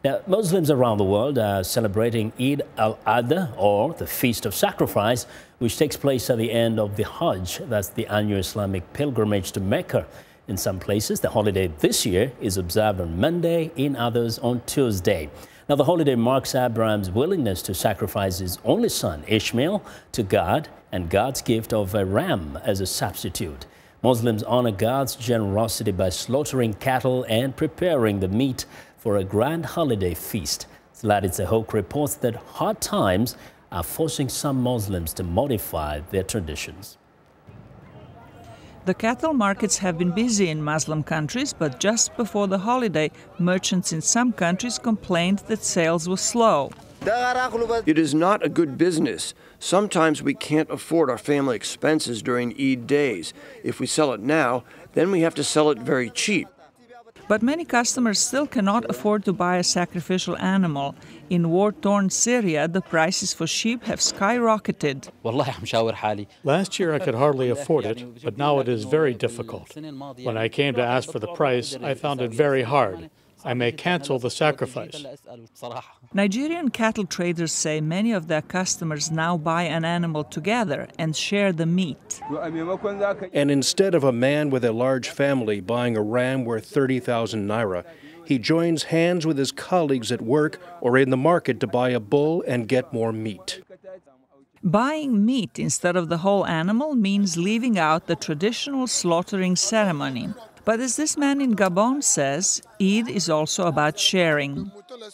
Now, Muslims around the world are celebrating Eid-al Adha, or the Feast of Sacrifice, which takes place at the end of the Hajj. That's the annual Islamic pilgrimage to Mecca. In some places, the holiday this year is observed on Monday, in others on Tuesday. Now, the holiday marks Abraham's willingness to sacrifice his only son, Ishmael, to God, and God's gift of a ram as a substitute. Muslims honor God's generosity by slaughtering cattle and preparing the meat for a grand holiday feast. Zlatica Hoke reports that hard times are forcing some Muslims to modify their traditions. The cattle markets have been busy in Muslim countries, but just before the holiday, merchants in some countries complained that sales were slow. It is not a good business. Sometimes we can't afford our family expenses during Eid days. If we sell it now, then we have to sell it very cheap. But many customers still cannot afford to buy a sacrificial animal. In war-torn Syria, the prices for sheep have skyrocketed. Last year I could hardly afford it, but now it is very difficult. When I came to ask for the price, I found it very hard. I may cancel the sacrifice. Nigerian cattle traders say many of their customers now buy an animal together and share the meat. And instead of a man with a large family buying a ram worth 30,000 naira, he joins hands with his colleagues at work or in the market to buy a bull and get more meat. Buying meat instead of the whole animal means leaving out the traditional slaughtering ceremony. But as this man in Gabon says, Eid is also about sharing.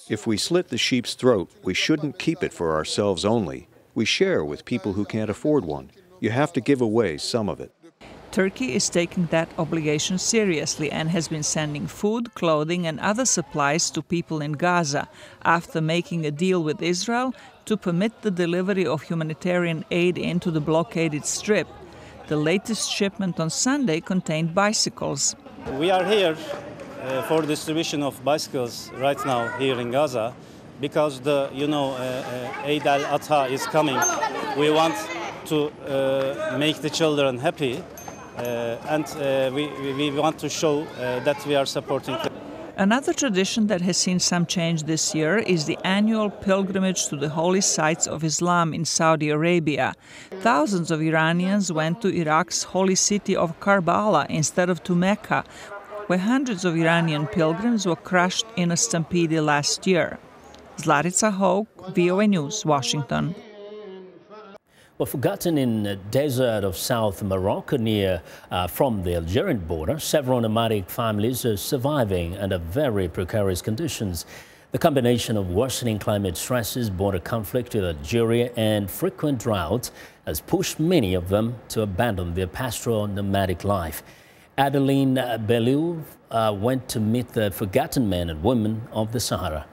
If we slit the sheep's throat, we shouldn't keep it for ourselves only. We share with people who can't afford one. You have to give away some of it. Turkey is taking that obligation seriously and has been sending food, clothing and other supplies to people in Gaza after making a deal with Israel to permit the delivery of humanitarian aid into the blockaded strip. The latest shipment on Sunday contained bicycles. We are here for distribution of bicycles right now here in Gaza because the Eid-al Adha is coming. We want to make the children happy and we want to show that we are supporting them. Another tradition that has seen some change this year is the annual pilgrimage to the holy sites of Islam in Saudi Arabia. Thousands of Iranians went to Iraq's holy city of Karbala instead of to Mecca, where hundreds of Iranian pilgrims were crushed in a stampede last year. Zlatica Hoke, VOA News, Washington. Well, forgotten in the desert of South Morocco from the Algerian border, several nomadic families are surviving under very precarious conditions. The combination of worsening climate stresses, border conflict with Algeria and frequent drought has pushed many of them to abandon their pastoral nomadic life. Adeline Belou went to meet the forgotten men and women of the Sahara.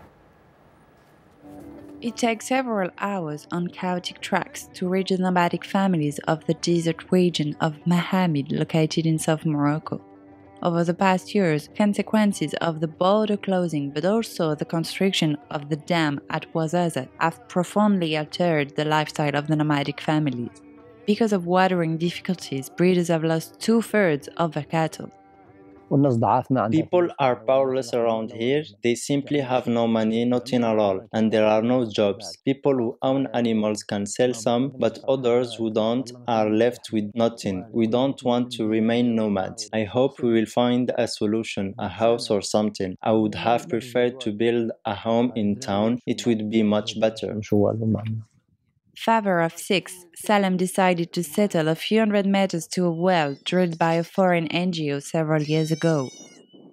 It takes several hours on chaotic tracks to reach the nomadic families of the desert region of Mahamid located in South Morocco. Over the past years, consequences of the border closing but also the construction of the dam at Ouarzazate have profoundly altered the lifestyle of the nomadic families. Because of watering difficulties, breeders have lost 2/3 of their cattle. People are powerless around here. They simply have no money, nothing at all, and there are no jobs. People who own animals can sell some, but others who don't are left with nothing. We don't want to remain nomads. I hope we will find a solution, a house or something. I would have preferred to build a home in town. It would be much better. Father of 6, Salem decided to settle a few hundred meters to a well drilled by a foreign NGO several years ago.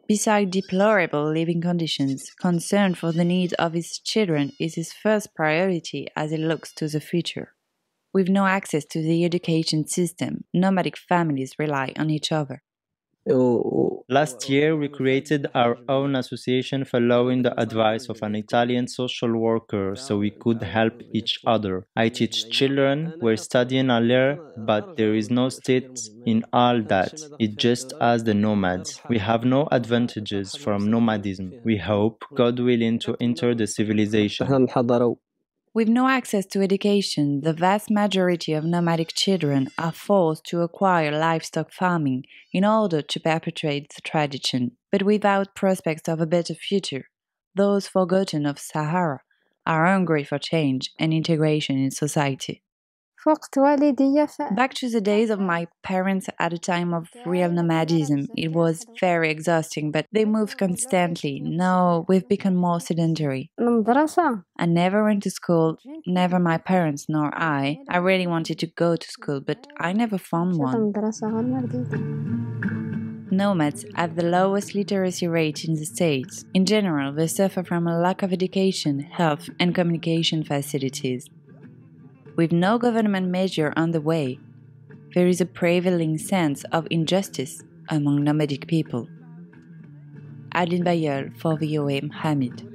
Besides deplorable living conditions, concern for the needs of his children is his first priority as he looks to the future. With no access to the education system, nomadic families rely on each other. Last year, we created our own association following the advice of an Italian social worker so we could help each other. I teach children, we're studying earlier, but there is no state in all that. It's just as the nomads. We have no advantages from nomadism. We hope, God willing, to enter the civilization. With no access to education, the vast majority of nomadic children are forced to acquire livestock farming in order to perpetuate the tradition, but without prospects of a better future. those forgotten of Sahara, are hungry for change and integration in society. Back to the days of my parents at a time of real nomadism, it was very exhausting, but they moved constantly. Now we've become more sedentary. I never went to school, never my parents nor I. I really wanted to go to school, but I never found one. Nomads have the lowest literacy rate in the States. In general, they suffer from a lack of education, health, and communication facilities. With no government measure on the way, there is a prevailing sense of injustice among nomadic people. Adeline Bayol for VOA Mohammed.